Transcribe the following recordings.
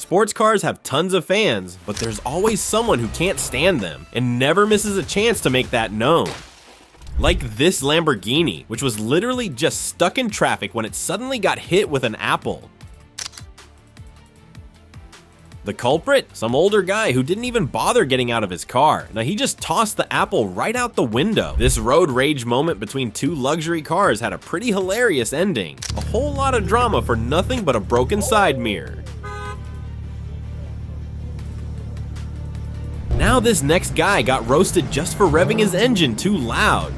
Sports cars have tons of fans, but there's always someone who can't stand them and never misses a chance to make that known. Like this Lamborghini, which was literally just stuck in traffic when it suddenly got hit with an apple. The culprit? Some older guy who didn't even bother getting out of his car. Now he just tossed the apple right out the window. This road rage moment between two luxury cars had a pretty hilarious ending. A whole lot of drama for nothing but a broken side mirror. Now this next guy got roasted just for revving his engine too loud.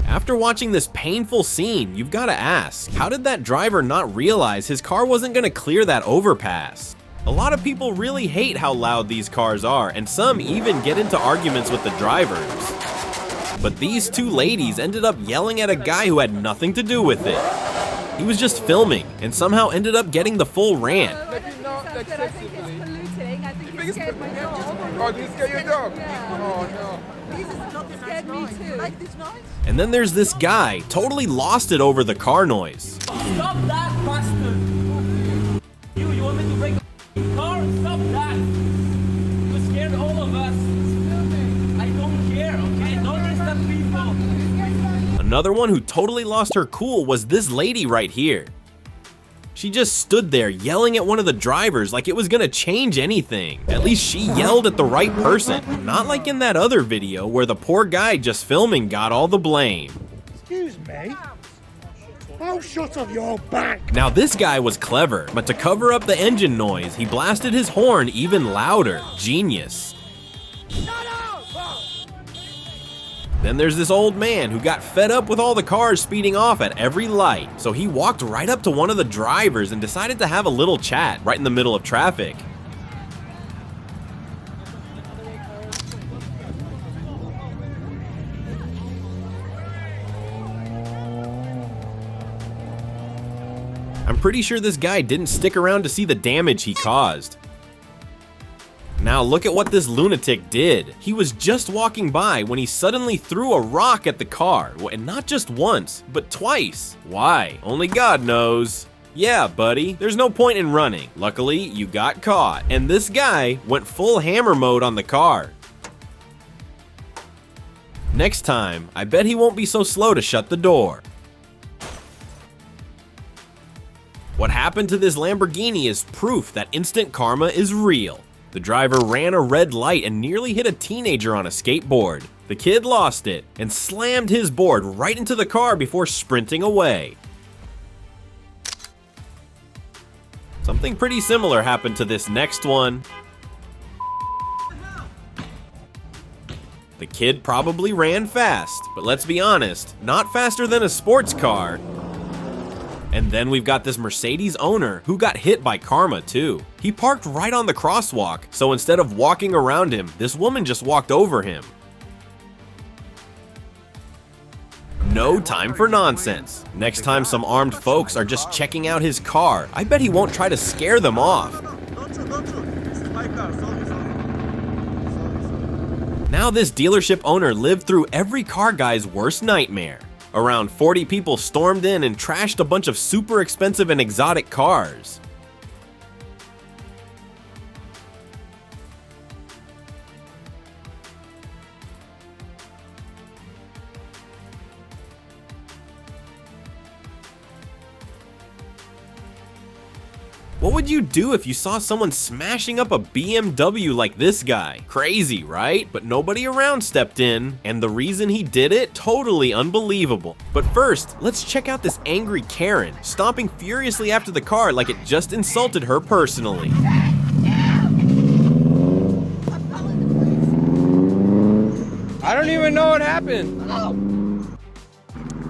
After watching this painful scene, you've got to ask, how did that driver not realize his car wasn't going to clear that overpass? A lot of people really hate how loud these cars are, and some even get into arguments with the drivers. But these two ladies ended up yelling at a guy who had nothing to do with it. He was just filming, and somehow ended up getting the full rant. I think it's polluting. I think it scared my dog. Oh, did it scare your dog? Yeah. Oh, no. It scared me too. Like this noise? And then there's this guy, totally lost it over the car noise. Stop that, bastard! You want me to break the car? Stop that! You scared all of us. I don't care, okay? Don't disturb people. Another one who totally lost her cool was this lady right here. She just stood there yelling at one of the drivers like it was gonna change anything. At least she yelled at the right person, not like in that other video where the poor guy just filming got all the blame. Excuse me? Oh, shut up your back! Now this guy was clever, but to cover up the engine noise, he blasted his horn even louder. Genius. Then there's this old man who got fed up with all the cars speeding off at every light, so he walked right up to one of the drivers and decided to have a little chat right in the middle of traffic. I'm pretty sure this guy didn't stick around to see the damage he caused. Now look at what this lunatic did. He was just walking by when he suddenly threw a rock at the car, and not just once, but twice. Why? Only God knows. Yeah, buddy, there's no point in running. Luckily, you got caught. And this guy went full hammer mode on the car. Next time, I bet he won't be so slow to shut the door. What happened to this Lamborghini is proof that instant karma is real. The driver ran a red light and nearly hit a teenager on a skateboard. The kid lost it and slammed his board right into the car before sprinting away. Something pretty similar happened to this next one. The kid probably ran fast, but let's be honest, not faster than a sports car. And then we've got this Mercedes owner who got hit by karma too. He parked right on the crosswalk, so instead of walking around him, this woman just walked over him. No time for nonsense. Next time some armed folks are just checking out his car, I bet he won't try to scare them off. Now this dealership owner lived through every car guy's worst nightmare. Around 40 people stormed in and trashed a bunch of super expensive and exotic cars. What would you do if you saw someone smashing up a BMW like this guy? Crazy, right? But nobody around stepped in, and the reason he did it, totally unbelievable. But first, let's check out this angry Karen, stomping furiously after the car like it just insulted her personally. I don't even know what happened. Oh.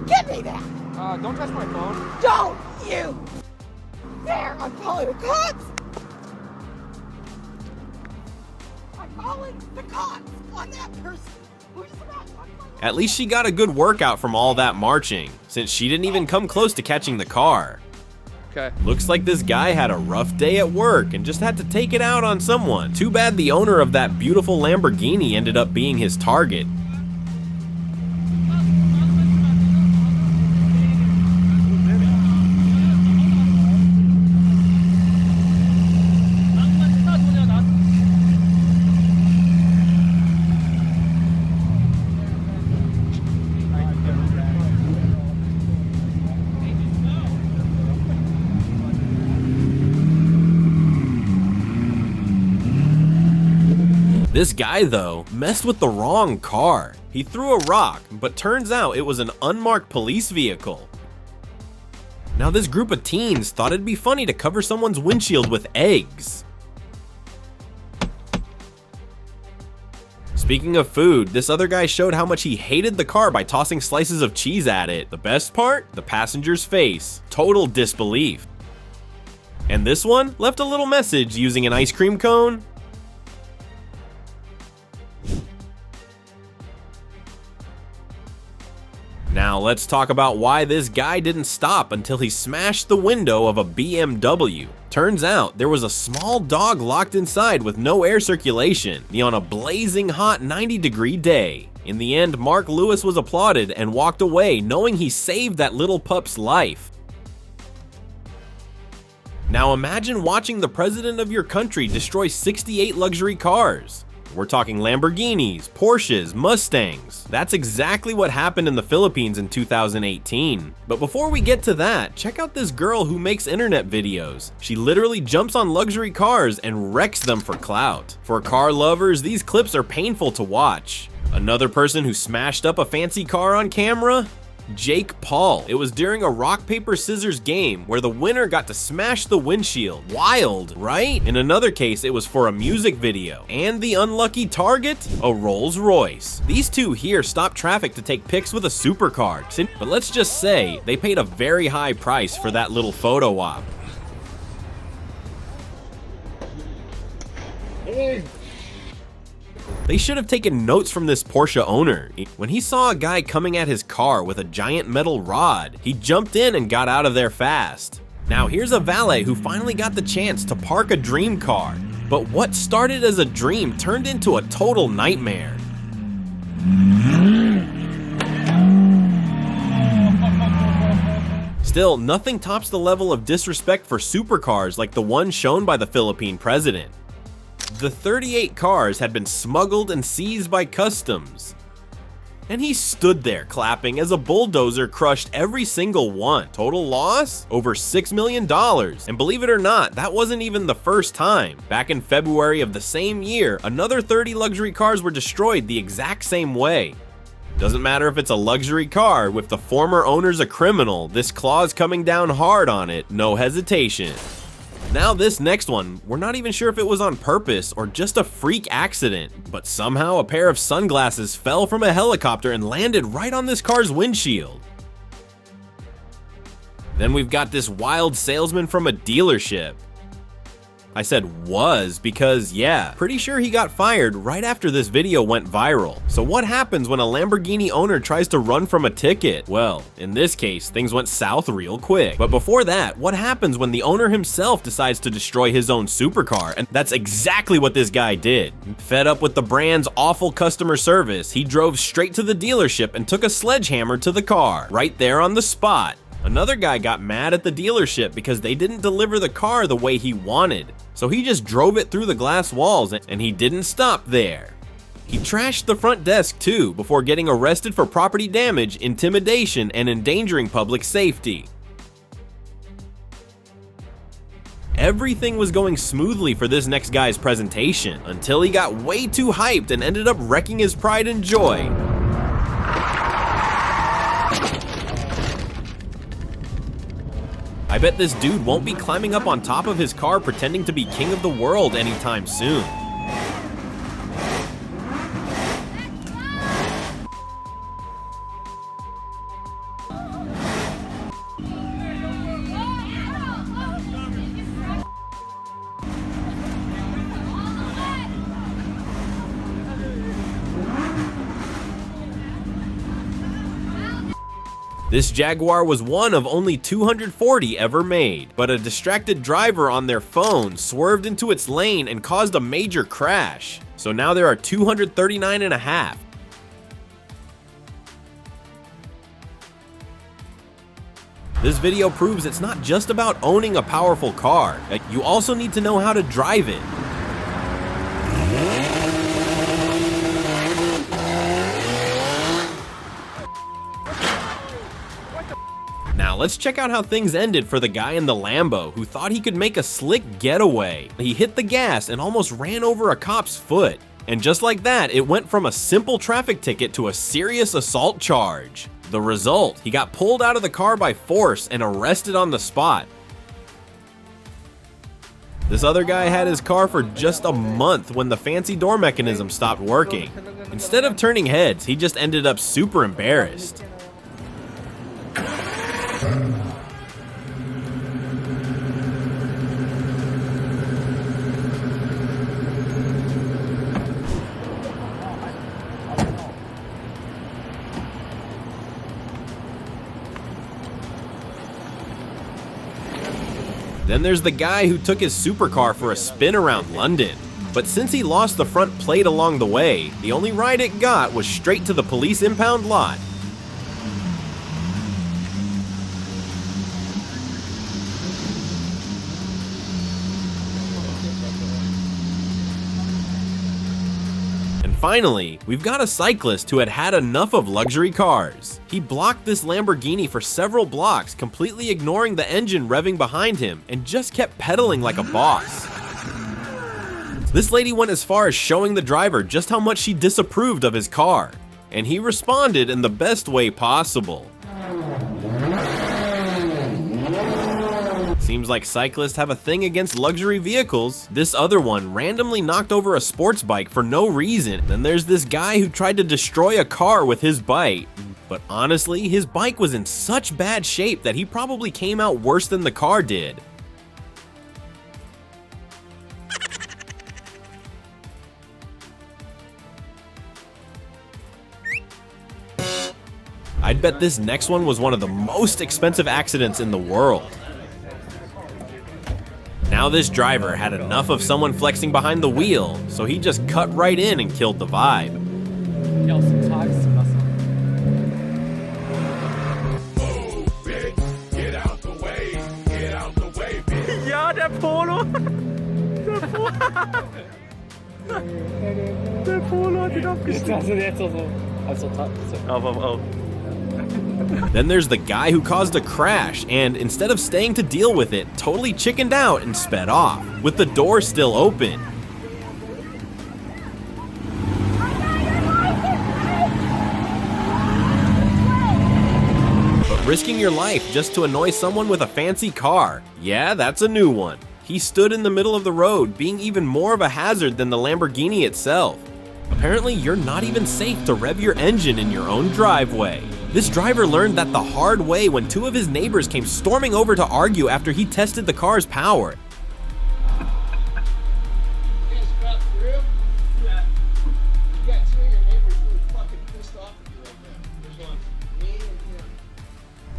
Give me that! Don't touch my phone. Don't you! There, I'm calling the cops! I'm calling the cops on that person who's about to... At least she got a good workout from all that marching, since she didn't even come close to catching the car. Okay. Looks like this guy had a rough day at work and just had to take it out on someone. Too bad the owner of that beautiful Lamborghini ended up being his target. This guy, though, messed with the wrong car. He threw a rock, but turns out it was an unmarked police vehicle. Now this group of teens thought it'd be funny to cover someone's windshield with eggs. Speaking of food, this other guy showed how much he hated the car by tossing slices of cheese at it. The best part? The passenger's face. Total disbelief. And this one left a little message using an ice cream cone. Now let's talk about why this guy didn't stop until he smashed the window of a BMW. Turns out there was a small dog locked inside with no air circulation on a blazing hot 90-degree day. In the end, Mark Lewis was applauded and walked away knowing he saved that little pup's life. Now imagine watching the president of your country destroy 68 luxury cars. We're talking Lamborghinis, Porsches, Mustangs. That's exactly what happened in the Philippines in 2018. But before we get to that, check out this girl who makes internet videos. She literally jumps on luxury cars and wrecks them for clout. For car lovers, these clips are painful to watch. Another person who smashed up a fancy car on camera? Jake Paul. It was during a rock, paper, scissors game where the winner got to smash the windshield. Wild, right? In another case, it was for a music video. And the unlucky target? A Rolls Royce. These two here stopped traffic to take pics with a supercar. But let's just say, they paid a very high price for that little photo op. They should have taken notes from this Porsche owner. When he saw a guy coming at his car with a giant metal rod, he jumped in and got out of there fast. Now here's a valet who finally got the chance to park a dream car. But what started as a dream turned into a total nightmare. Still, nothing tops the level of disrespect for supercars like the one shown by the Philippine president. The 38 cars had been smuggled and seized by customs. And he stood there clapping as a bulldozer crushed every single one. Total loss? Over $6 million. And believe it or not, that wasn't even the first time. Back in February of the same year, another 30 luxury cars were destroyed the exact same way. Doesn't matter if it's a luxury car, if the former owner's a criminal, this claw's coming down hard on it, no hesitation. Now this next one, we're not even sure if it was on purpose or just a freak accident, but somehow a pair of sunglasses fell from a helicopter and landed right on this car's windshield. Then we've got this wild salesman from a dealership. I said was because, yeah, pretty sure he got fired right after this video went viral. So what happens when a Lamborghini owner tries to run from a ticket? Well, in this case, things went south real quick. But before that, what happens when the owner himself decides to destroy his own supercar? And that's exactly what this guy did. Fed up with the brand's awful customer service, he drove straight to the dealership and took a sledgehammer to the car, right there on the spot. Another guy got mad at the dealership because they didn't deliver the car the way he wanted. So he just drove it through the glass walls, and he didn't stop there. He trashed the front desk too before getting arrested for property damage, intimidation, and endangering public safety. Everything was going smoothly for this next guy's presentation until he got way too hyped and ended up wrecking his pride and joy. I bet this dude won't be climbing up on top of his car pretending to be king of the world anytime soon. This Jaguar was one of only 240 ever made, but a distracted driver on their phone swerved into its lane and caused a major crash. So now there are 239 and a half. This video proves it's not just about owning a powerful car, you also need to know how to drive it. Now let's check out how things ended for the guy in the Lambo who thought he could make a slick getaway. He hit the gas and almost ran over a cop's foot. And just like that, it went from a simple traffic ticket to a serious assault charge. The result, he got pulled out of the car by force and arrested on the spot. This other guy had his car for just a month when the fancy door mechanism stopped working. Instead of turning heads, he just ended up super embarrassed. Then there's the guy who took his supercar for a spin around London. But since he lost the front plate along the way, the only ride it got was straight to the police impound lot. Finally, we've got a cyclist who had had enough of luxury cars. He blocked this Lamborghini for several blocks, completely ignoring the engine revving behind him, and just kept pedaling like a boss. This lady went as far as showing the driver just how much she disapproved of his car, and he responded in the best way possible. Seems like cyclists have a thing against luxury vehicles. This other one randomly knocked over a sports bike for no reason. Then there's this guy who tried to destroy a car with his bike. But honestly, his bike was in such bad shape that he probably came out worse than the car did. I'd bet this next one was one of the most expensive accidents in the world. Now this driver had enough of someone flexing behind the wheel, so he just cut right in and killed the vibe. Ja, der Polo! Der Polo hat ihn abgeschnitten. Then there's the guy who caused a crash and, instead of staying to deal with it, totally chickened out and sped off, with the door still open. But risking your life just to annoy someone with a fancy car, yeah, that's a new one. He stood in the middle of the road, being even more of a hazard than the Lamborghini itself. Apparently, you're not even safe to rev your engine in your own driveway. This driver learned that the hard way when two of his neighbors came storming over to argue after he tested the car's power.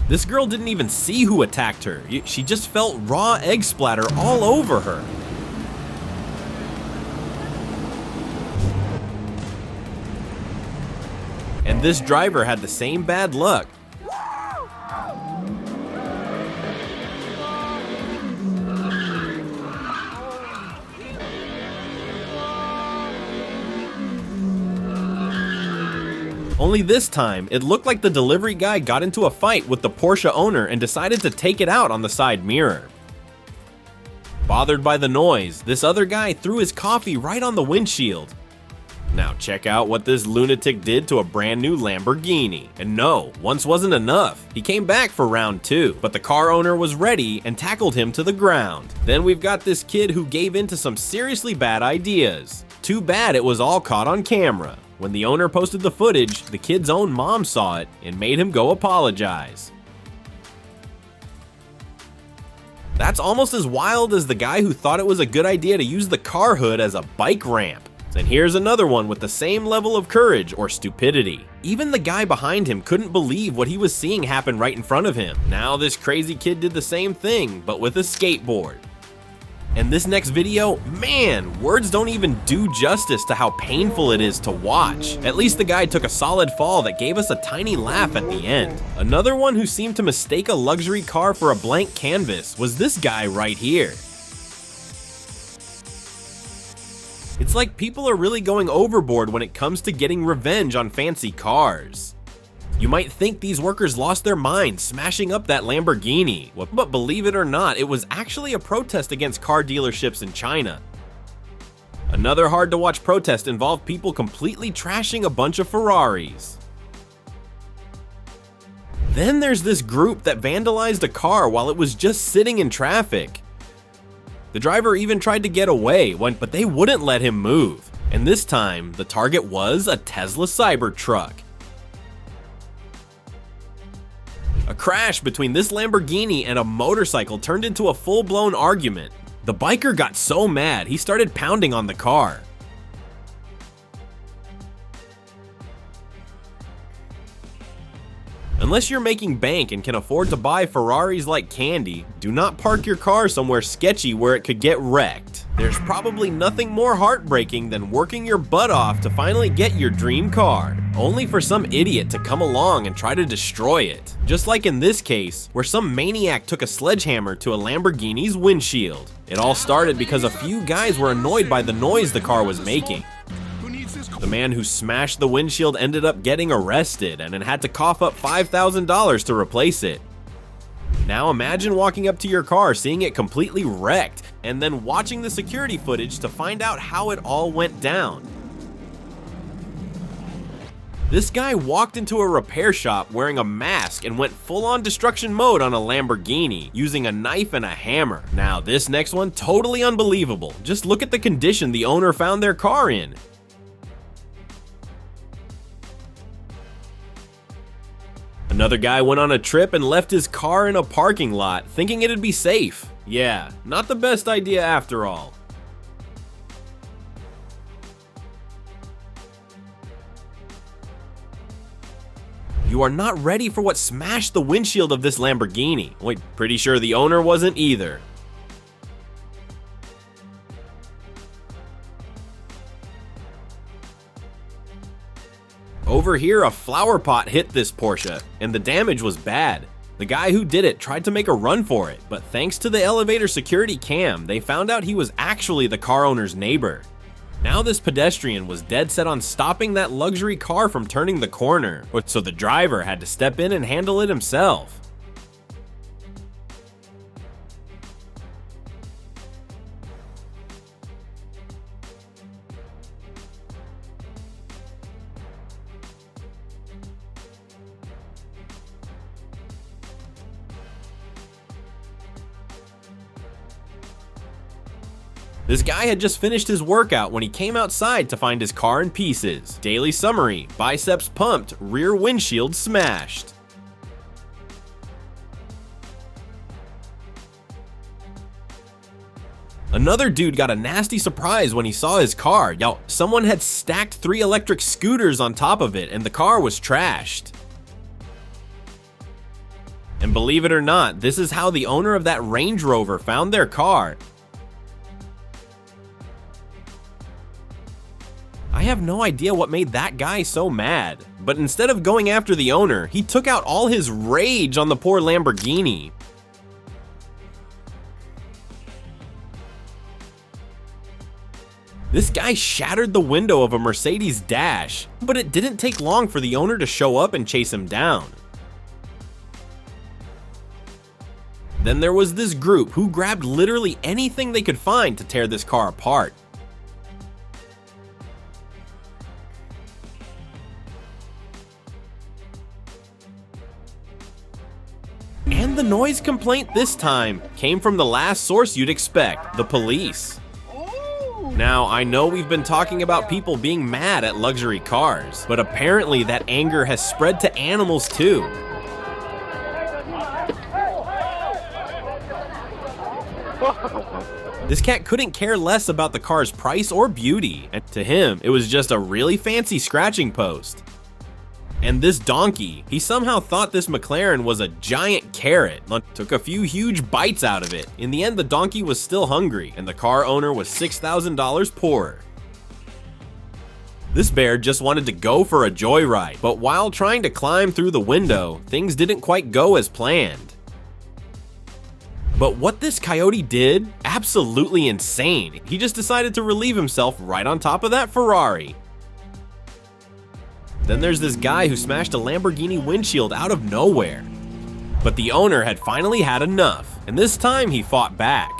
This girl didn't even see who attacked her. She just felt raw egg splatter all over her. And this driver had the same bad luck. Only this time, it looked like the delivery guy got into a fight with the Porsche owner and decided to take it out on the side mirror. Bothered by the noise, this other guy threw his coffee right on the windshield. Now check out what this lunatic did to a brand new Lamborghini. And no, once wasn't enough. He came back for round two, but the car owner was ready and tackled him to the ground. Then we've got this kid who gave in to some seriously bad ideas. Too bad it was all caught on camera. When the owner posted the footage, the kid's own mom saw it and made him go apologize. That's almost as wild as the guy who thought it was a good idea to use the car hood as a bike ramp. And here's another one with the same level of courage or stupidity. Even the guy behind him couldn't believe what he was seeing happen right in front of him. Now this crazy kid did the same thing, but with a skateboard. And this next video, man, words don't even do justice to how painful it is to watch. At least the guy took a solid fall that gave us a tiny laugh at the end. Another one who seemed to mistake a luxury car for a blank canvas was this guy right here. It's like people are really going overboard when it comes to getting revenge on fancy cars. You might think these workers lost their minds smashing up that Lamborghini, but believe it or not, it was actually a protest against car dealerships in China. Another hard to watch protest involved people completely trashing a bunch of Ferraris. Then there's this group that vandalized a car while it was just sitting in traffic. The driver even tried to get away, but they wouldn't let him move. And this time, the target was a Tesla Cybertruck. A crash between this Lamborghini and a motorcycle turned into a full-blown argument. The biker got so mad, he started pounding on the car. Unless you're making bank and can afford to buy Ferraris like candy, do not park your car somewhere sketchy where it could get wrecked. There's probably nothing more heartbreaking than working your butt off to finally get your dream car, only for some idiot to come along and try to destroy it. Just like in this case, where some maniac took a sledgehammer to a Lamborghini's windshield. It all started because a few guys were annoyed by the noise the car was making. The man who smashed the windshield ended up getting arrested and had to cough up $5,000 to replace it. Now imagine walking up to your car, seeing it completely wrecked, and then watching the security footage to find out how it all went down. This guy walked into a repair shop wearing a mask and went full-on destruction mode on a Lamborghini, using a knife and a hammer. Now this next one, totally unbelievable. Just look at the condition the owner found their car in. Another guy went on a trip and left his car in a parking lot, thinking it'd be safe. Yeah, not the best idea after all. You are not ready for what smashed the windshield of this Lamborghini. Wait, pretty sure the owner wasn't either. Over here, a flower pot hit this Porsche, and the damage was bad. The guy who did it tried to make a run for it, but thanks to the elevator security cam, they found out he was actually the car owner's neighbor. Now this pedestrian was dead set on stopping that luxury car from turning the corner, so the driver had to step in and handle it himself. This guy had just finished his workout when he came outside to find his car in pieces. Daily summary: biceps pumped, rear windshield smashed. Another dude got a nasty surprise when he saw his car. Yo, someone had stacked 3 electric scooters on top of it and the car was trashed. And believe it or not, this is how the owner of that Range Rover found their car. I have no idea what made that guy so mad, but instead of going after the owner, he took out all his rage on the poor Lamborghini. This guy shattered the window of a Mercedes dash, but it didn't take long for the owner to show up and chase him down. Then there was this group who grabbed literally anything they could find to tear this car apart. And the noise complaint this time came from the last source you'd expect, the police. Now, I know we've been talking about people being mad at luxury cars, but apparently that anger has spread to animals too. This cat couldn't care less about the car's price or beauty, and to him, it was just a really fancy scratching post. And this donkey, he somehow thought this McLaren was a giant carrot, and took a few huge bites out of it. In the end, the donkey was still hungry, and the car owner was $6,000 poorer. This bear just wanted to go for a joyride, but while trying to climb through the window, things didn't quite go as planned. But what this coyote did, absolutely insane. He just decided to relieve himself right on top of that Ferrari. Then there's this guy who smashed a Lamborghini windshield out of nowhere. But the owner had finally had enough, and this time he fought back.